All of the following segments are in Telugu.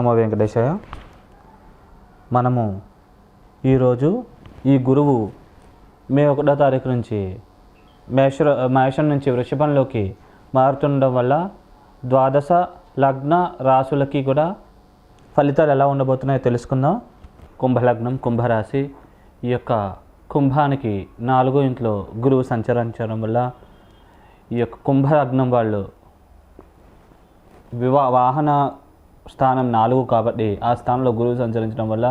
నమో వెంకటేశాయ. మనము ఈరోజు ఈ గురువు మే 1వ తారీఖు నుంచి మేషం నుంచి వృషభంలోకి మారుతుండడం వల్ల ద్వాదశ లగ్న రాశులకి కూడా ఫలితాలు ఎలా ఉండబోతున్నాయో తెలుసుకుందాం. కుంభలగ్నం, కుంభరాశి. ఈ యొక్క కుంభానికి 4వ ఇంట్లో గురువు సంచరించడం వల్ల ఈ యొక్క కుంభలగ్నం వాళ్ళు వాహన స్థానం 4 కాబట్టి ఆ స్థానంలో గురువు సంచరించడం వల్ల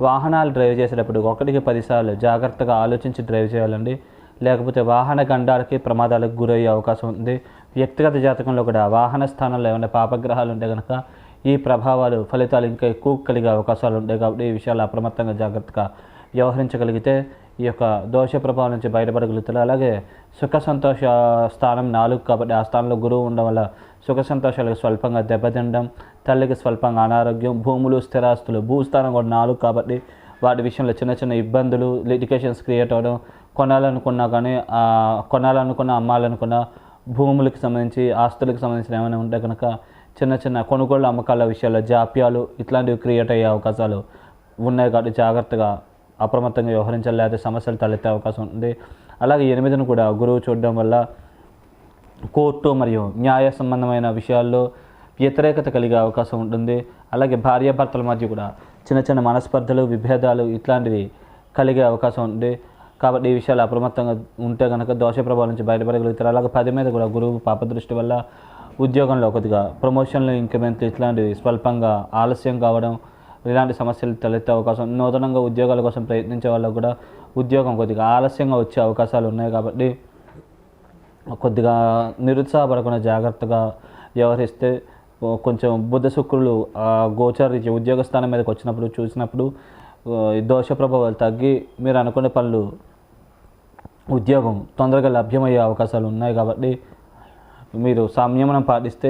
వాహనాలు డ్రైవ్ చేసేటప్పుడు 1కి 10 సార్లు జాగ్రత్తగా ఆలోచించి డ్రైవ్ చేయాలండి. లేకపోతే వాహన గండాలకి ప్రమాదాలకు గురయ్యే అవకాశం ఉంది. వ్యక్తిగత జాతకంలో కూడా వాహన స్థానంలో ఏమైనా పాపగ్రహాలు ఉంటే కనుక ఈ ప్రభావాలు ఫలితాలు ఇంకా ఎక్కువ కలిగే అవకాశాలు ఉంటాయి. కాబట్టి ఈ విషయాలు అప్రమత్తంగా జాగ్రత్తగా వ్యవహరించగలిగితే ఈ యొక్క దోష ప్రభావం నుంచి బయటపడగలుగుతారు. అలాగే సుఖ సంతోష స్థానం 4 కాబట్టి ఆ స్థానంలో గురువు ఉండడం వల్ల సుఖ సంతోషాలకు స్వల్పంగా దెబ్బతినడం, తల్లికి స్వల్పంగా అనారోగ్యం, భూములు, స్థిరాస్తులు, భూస్థానం కూడా 4 కాబట్టి వాటి విషయంలో చిన్న చిన్న ఇబ్బందులు, లిటికేషన్స్ క్రియేట్ అవ్వడం, కొనాలనుకున్నా కానీ కొనాలనుకున్న అమ్మాలనుకున్న భూములకు సంబంధించి ఆస్తులకు సంబంధించిన ఏమైనా ఉంటే కనుక చిన్న చిన్న కొనుగోలు అమ్మకాల విషయాల్లో జాప్యాలు ఇట్లాంటివి క్రియేట్ అయ్యే అవకాశాలు ఉన్నాయి. కాబట్టి జాగ్రత్తగా అప్రమత్తంగా వ్యవహరించాలి, లేకపోతే సమస్యలు తలెత్తే అవకాశం ఉంది. అలాగే 8ను కూడా గురువు చూడడం వల్ల కోర్టు మరియు న్యాయ సంబంధమైన విషయాల్లో వ్యతిరేకత కలిగే అవకాశం ఉంటుంది. అలాగే భార్యాభర్తల మధ్య కూడా చిన్న చిన్న మనస్పర్ధలు, విభేదాలు ఇట్లాంటివి కలిగే అవకాశం ఉంది. కాబట్టి ఈ విషయాలు అప్రమత్తంగా ఉంటే కనుక దోష ప్రభావం నుంచి బయటపడగలుగుతారు. అలాగే 10 మీద కూడా గురువు పాపదృష్టి వల్ల ఉద్యోగంలో కొద్దిగా ప్రమోషన్లు, ఇంక్రిమెంట్లు ఇట్లాంటివి స్వల్పంగా ఆలస్యం కావడం, ఇలాంటి సమస్యలు తలెత్తే అవకాశం. నూతనంగా ఉద్యోగాల కోసం ప్రయత్నించే వాళ్ళకు కూడా ఉద్యోగం కొద్దిగా ఆలస్యంగా వచ్చే అవకాశాలు ఉన్నాయి. కాబట్టి కొద్దిగా నిరుత్సాహపడకుండా జాగ్రత్తగా వ్యవహరిస్తే కొంచెం బుధ శుక్రులు గోచారీత్యా ఉద్యోగ స్థానం మీదకి వచ్చినప్పుడు చూసినప్పుడు దోష ప్రభావాలు తగ్గి మీరు అనుకునే పనులు ఉద్యోగం తొందరగా లభ్యమయ్యే అవకాశాలు ఉన్నాయి. కాబట్టి మీరు సంయమనం పాటిస్తే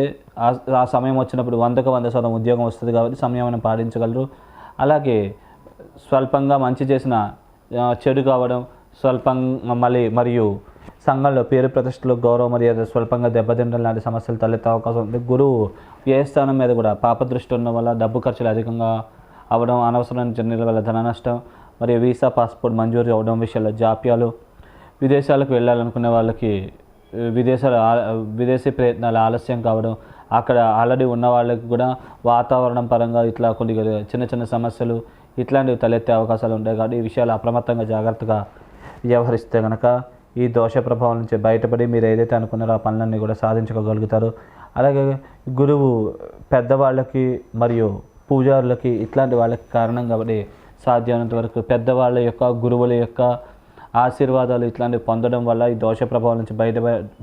ఆ సమయం వచ్చినప్పుడు 100కి 100% ఉద్యోగం వస్తుంది. కాబట్టి సంయమనం పాటించగలరు. అలాగే స్వల్పంగా మంచి చేసిన చెడు కావడం, స్వల్పంగా మరియు సంఘంలో పేరు ప్రతిష్టలు, గౌరవ మర్యాద స్వల్పంగా దెబ్బతింటం లాంటి సమస్యలు తలెత్తే అవకాశం ఉంది. గురువు వ్యయస్థానం మీద కూడా పాపదృష్టి ఉండడం వల్ల డబ్బు ఖర్చులు అధికంగా అవ్వడం, అనవసరమైన జర్నీల వల్ల ధన నష్టం మరియు వీసా, పాస్పోర్ట్ మంజూరు అవ్వడం విషయాల్లో జాప్యాలు, విదేశాలకు వెళ్ళాలనుకునే వాళ్ళకి విదేశీ ప్రయత్నాలు ఆలస్యం కావడం, అక్కడ ఆల్రెడీ ఉన్న వాళ్ళకి కూడా వాతావరణం పరంగా ఇట్లా కొన్ని చిన్న చిన్న సమస్యలు ఇట్లాంటివి తలెత్తే అవకాశాలు ఉంటాయి. కాబట్టి ఈ విషయాలు అప్రమత్తంగా జాగ్రత్తగా వ్యవహరిస్తే కనుక ఈ దోష ప్రభావం నుంచి బయటపడి మీరు ఏదైతే అనుకున్నారో ఆ పనులన్నీ కూడా సాధించుకోగలుగుతారు. అలాగే గురువు పెద్దవాళ్ళకి మరియు పూజారులకి ఇట్లాంటి వాళ్ళకి కారణం కాబట్టి సాధ్యమైనంత వరకు పెద్దవాళ్ళ యొక్క, గురువుల యొక్క ఆశీర్వాదాలు ఇట్లాంటివి పొందడం వల్ల ఈ దోష ప్రభావం నుంచి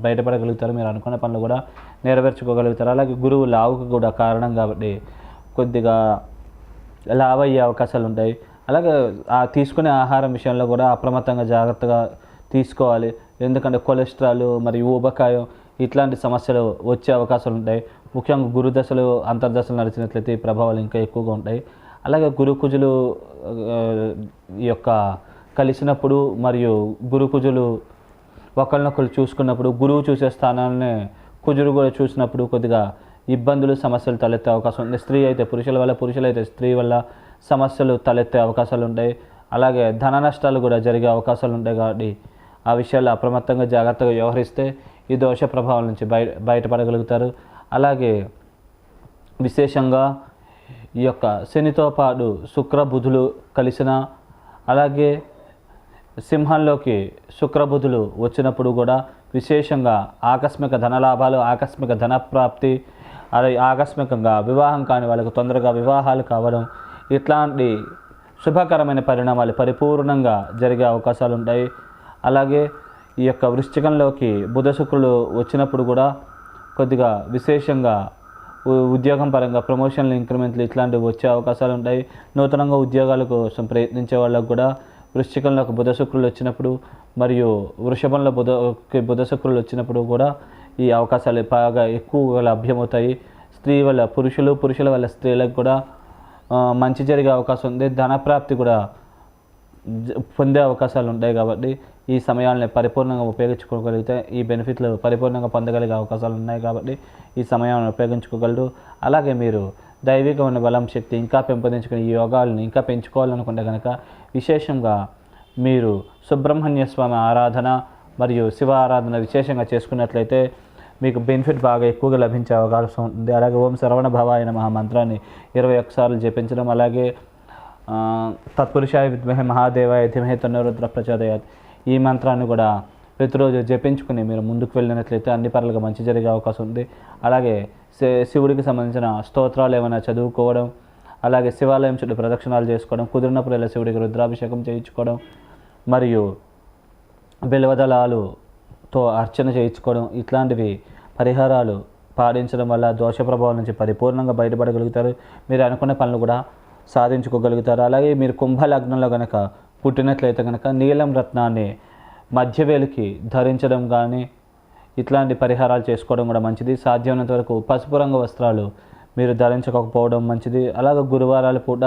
బయటపడగలుగుతారు. మీరు అనుకున్న పనులు కూడా నెరవేర్చుకోగలుగుతారు. అలాగే గురువు లావుకు కూడా కారణం కాబట్టి కొద్దిగా లావు అయ్యే అవకాశాలు ఉంటాయి. అలాగే తీసుకునే ఆహారం విషయంలో కూడా అప్రమత్తంగా జాగ్రత్తగా తీసుకోవాలి. ఎందుకంటే కొలెస్ట్రాల్ మరియు ఊబకాయం ఇట్లాంటి సమస్యలు వచ్చే అవకాశాలు ఉంటాయి. ముఖ్యంగా గురు దశలు, అంతర్దశలు నడిచినట్లయితే ఈ ప్రభావాలు ఇంకా ఎక్కువగా ఉంటాయి. అలాగే గురు కుజులు యొక్క కలిసినప్పుడు మరియు గురు కుజులు ఒకరినొకరు చూసుకున్నప్పుడు, గురువు చూసే స్థానాన్ని కుజుడు కూడా చూసినప్పుడు కొద్దిగా ఇబ్బందులు, సమస్యలు తలెత్తే అవకాశం ఉంది. స్త్రీ అయితే పురుషుల వల్ల, పురుషులైతే స్త్రీ వల్ల సమస్యలు తలెత్తే అవకాశాలు ఉంటాయి. అలాగే ధన నష్టాలు కూడా జరిగే అవకాశాలు ఉంటాయి. కాబట్టి ఆ విషయాల్లో అప్రమత్తంగా జాగ్రత్తగా వ్యవహరిస్తే ఈ దోష ప్రభావం నుంచి బయటపడగలుగుతారు. అలాగే విశేషంగా ఈ యొక్క శనితో పాటు శుక్ర బుధులు కలిసిన, అలాగే సింహంలోకి శుక్ర బుధులు వచ్చినప్పుడు కూడా విశేషంగా ఆకస్మిక ధనలాభాలు, ఆకస్మిక ధన ప్రాప్తి, అలాగే ఆకస్మికంగా వివాహం కాని వాళ్ళకు తొందరగా వివాహాలు కావడం ఇట్లాంటి శుభకరమైన పరిణామాలు పరిపూర్ణంగా జరిగే అవకాశాలు ఉంటాయి. అలాగే ఈ యొక్క వృశ్చికంలోకి బుధ శుక్రులు వచ్చినప్పుడు కూడా కొద్దిగా విశేషంగా ఉద్యోగం పరంగా ప్రమోషన్లు, ఇంక్రిమెంట్లు ఇట్లాంటివి వచ్చే అవకాశాలు ఉంటాయి. నూతనంగా ఉద్యోగాల కోసం ప్రయత్నించే వాళ్ళకు కూడా వృశ్చికంలోకి బుధ శుక్రులు వచ్చినప్పుడు మరియు వృషభంలో బుధ శుక్రులు వచ్చినప్పుడు కూడా ఈ అవకాశాలు బాగా ఎక్కువగా లభ్యమవుతాయి. స్త్రీ వల్ల పురుషులు, పురుషుల వల్ల స్త్రీలకు కూడా మంచి జరిగే అవకాశం ఉంది. ధనప్రాప్తి కూడా పొందే అవకాశాలు ఉంటాయి. కాబట్టి ఈ సమయాన్ని పరిపూర్ణంగా ఉపయోగించుకోగలిగితే ఈ బెనిఫిట్లు పరిపూర్ణంగా పొందగలిగే అవకాశాలు ఉన్నాయి. కాబట్టి ఈ సమయాన్ని ఉపయోగించుకోగలరు. అలాగే మీరు దైవికమైన బలం శక్తి ఇంకా పెంపొందించుకుని ఈ యోగాలను ఇంకా పెంచుకోవాలనుకుంటే కనుక విశేషంగా మీరు సుబ్రహ్మణ్య స్వామి ఆరాధన మరియు శివ ఆరాధన విశేషంగా చేసుకున్నట్లయితే మీకు బెనిఫిట్ బాగా ఎక్కువగా లభించే అవకాశం ఉంటుంది. అలాగే ఓం శరవణ భవాయ నమః మంత్రాన్ని 21 సార్లు జపించడం, అలాగే తత్పురుషాయ విద్మహే మహాదేవాయ ధీమహి తన్నో రుద్ర ప్రచోదయాత్ ఈ మంత్రాన్ని కూడా ప్రతిరోజు జపించుకుని మీరు ముందుకు వెళ్ళినట్లయితే అన్ని పనులుగా మంచి జరిగే అవకాశం ఉంది. అలాగే శివుడికి సంబంధించిన స్తోత్రాలు ఏమైనా చదువుకోవడం, అలాగే శివాలయం చుట్టూ ప్రదక్షిణాలు చేసుకోవడం, కుదిరినప్పుడు ఇలా శివుడికి రుద్రాభిషేకం చేయించుకోవడం మరియు బిల్వదళాలుతో అర్చన చేయించుకోవడం ఇట్లాంటివి పరిహారాలు పాటించడం వల్ల దోష ప్రభావం నుంచి పరిపూర్ణంగా బయటపడగలుగుతారు. మీరు అనుకున్న పనులు కూడా సాధించుకోగలుగుతారు. అలాగే మీరు కుంభలగ్నంలో కనుక పుట్టినట్లయితే కనుక నీలం రత్నాన్ని మధ్యవేలికి ధరించడం కానీ ఇట్లాంటి పరిహారాలు చేసుకోవడం కూడా మంచిది. సాధ్యమైనంత వరకు పసుపు రంగు వస్త్రాలు మీరు ధరించకపోవడం మంచిది. అలాగే గురువారాల పూట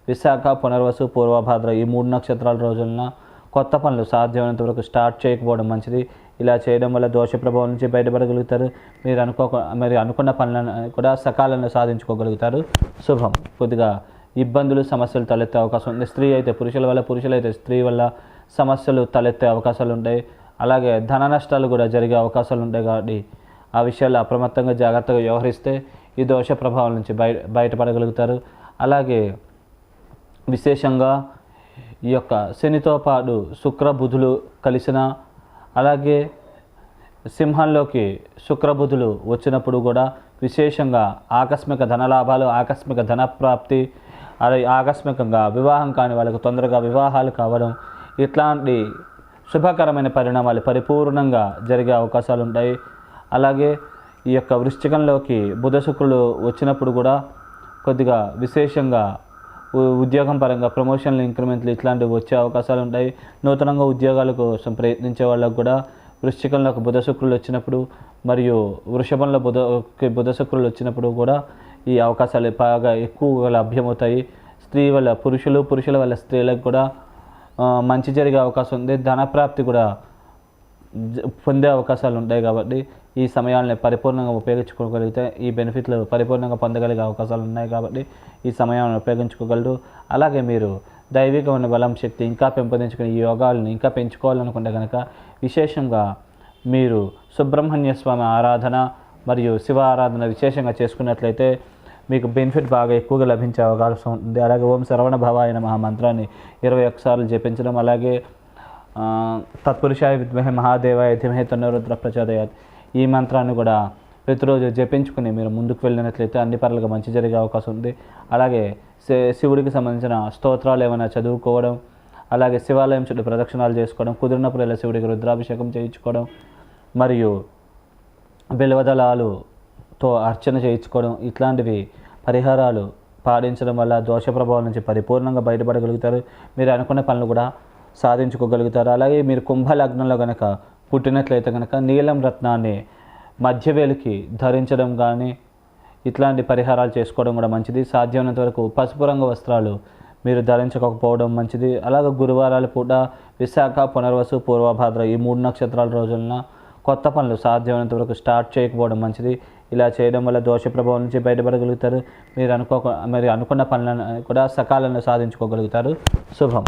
విశాఖ, పునర్వసు, పూర్వభాద్ర ఈ 3 నక్షత్రాల రోజులన కొత్త పనులు సాధ్యమైనంత వరకు స్టార్ట్ చేయకపోవడం మంచిది. ఇలా చేయడం వల్ల దోష ప్రభావం నుంచి బయటపడగలుగుతారు. మీరు అనుకున్న పనులను కూడా సకాలంలో సాధించుకోగలుగుతారు. శుభం. కొద్దిగా ఇబ్బందులు సమస్యలు తలెత్తే అవకాశం ఉంది. స్త్రీ అయితే పురుషుల వల్ల, పురుషులైతే స్త్రీ వల్ల సమస్యలు తలెత్తే అవకాశాలు ఉంటాయి. అలాగే ధన నష్టాలు కూడా జరిగే అవకాశాలు ఉంటాయి. కాబట్టి ఆ విషయాలు అప్రమత్తంగా జాగ్రత్తగా వ్యవహరిస్తే ఈ దోష ప్రభావం నుంచి బయటపడగలుగుతారు. అలాగే విశేషంగా ఈ యొక్క శనితో పాటు శుక్ర బుధులు కలిసిన, అలాగే సింహంలోకి శుక్ర బుధులు వచ్చినప్పుడు కూడా విశేషంగా ఆకస్మిక ధనలాభాలు, ఆకస్మిక ధనప్రాప్తి, అలాగే ఆకస్మికంగా వివాహం కాని వాళ్ళకు తొందరగా వివాహాలు కావడం ఇట్లాంటి శుభకరమైన పరిణామాలు పరిపూర్ణంగా జరిగే అవకాశాలు ఉంటాయి. అలాగే ఈ యొక్క వృశ్చికంలోకి బుధ శుక్రులు వచ్చినప్పుడు కూడా కొద్దిగా విశేషంగా ఉద్యోగం పరంగా ప్రమోషన్లు, ఇంక్రిమెంట్లు ఇట్లాంటివి వచ్చే అవకాశాలు ఉంటాయి. నూతనంగా ఉద్యోగాల కోసం ప్రయత్నించే వాళ్ళకు కూడా వృశ్చికంలోకి బుధ శుక్రులు వచ్చినప్పుడు మరియు వృషభంలో బుధ శుక్రులు వచ్చినప్పుడు కూడా ఈ అవకాశాలు బాగా ఎక్కువగా లభ్యమవుతాయి. స్త్రీ వల్ల పురుషులు, పురుషుల వల్ల స్త్రీలకు కూడా మంచి జరిగే అవకాశం ఉంది. ధనప్రాప్తి కూడా పొందే అవకాశాలు ఉంటాయి. కాబట్టి ఈ సమయాన్ని పరిపూర్ణంగా ఉపయోగించుకోగలిగితే ఈ బెనిఫిట్లు పరిపూర్ణంగా పొందగలిగే అవకాశాలు ఉన్నాయి. కాబట్టి ఈ సమయాన్ని ఉపయోగించుకోగలరు. అలాగే మీరు దైవికమైన బలం శక్తి ఇంకా పెంపొందించుకుని ఈ యోగాలను ఇంకా పెంచుకోవాలనుకుంటే కనుక విశేషంగా మీరు సుబ్రహ్మణ్య స్వామి ఆరాధన మరియు శివ ఆరాధన విశేషంగా చేసుకున్నట్లయితే మీకు బెనిఫిట్ బాగా ఎక్కువగా లభించే అవకాశం ఉంటుంది. అలాగే ఓం శరవణ భవాయ నమః మంత్రాన్ని 21 సార్లు జపించడం, అలాగే తత్పురుషాయ విద్మహే మహాదేవాయ ధీమహి తన్నో రుద్ర ప్రచోదయాత్ ఈ మంత్రాన్ని కూడా ప్రతిరోజు జపించుకుని మీరు ముందుకు వెళ్ళినట్లయితే అన్ని పనులుగా మంచి జరిగే అవకాశం ఉంది. అలాగే శివుడికి సంబంధించిన స్తోత్రాలు ఏమైనా చదువుకోవడం, అలాగే శివాలయం చుట్టూ ప్రదక్షిణాలు చేసుకోవడం, కుదిరినప్పుడు ఇలా శివుడికి రుద్రాభిషేకం చేయించుకోవడం మరియు బిల్వదళాలుతో అర్చన చేయించుకోవడం ఇట్లాంటివి పరిహారాలు పాటించడం వల్ల దోష ప్రభావం నుంచి పరిపూర్ణంగా బయటపడగలుగుతారు. మీరు అనుకున్న పనులు కూడా సాధించుకోగలుగుతారు. అలాగే మీరు కుంభలగ్నంలో కనుక పుట్టినట్లయితే కనుక నీలం రత్నాన్ని మధ్యవేలికి ధరించడం కానీ ఇట్లాంటి పరిహారాలు చేసుకోవడం కూడా మంచిది. సాధ్యమైనంత వరకు పసుపు రంగు వస్త్రాలు మీరు ధరించకపోవడం మంచిది. అలాగే గురువారాల పూట విశాఖ, పునర్వసు, పూర్వభాద్ర ఈ 3 నక్షత్రాల రోజులన కొత్త పనులు సాధ్యమైనంత వరకు స్టార్ట్ చేయకపోవడం మంచిది. ఇలా చేయడం వల్ల దోష ప్రభావం నుంచి బయటపడగలుగుతారు. మీరు అనుకున్న పనులను కూడా సకాలంలో సాధించుకోగలుగుతారు. శుభం.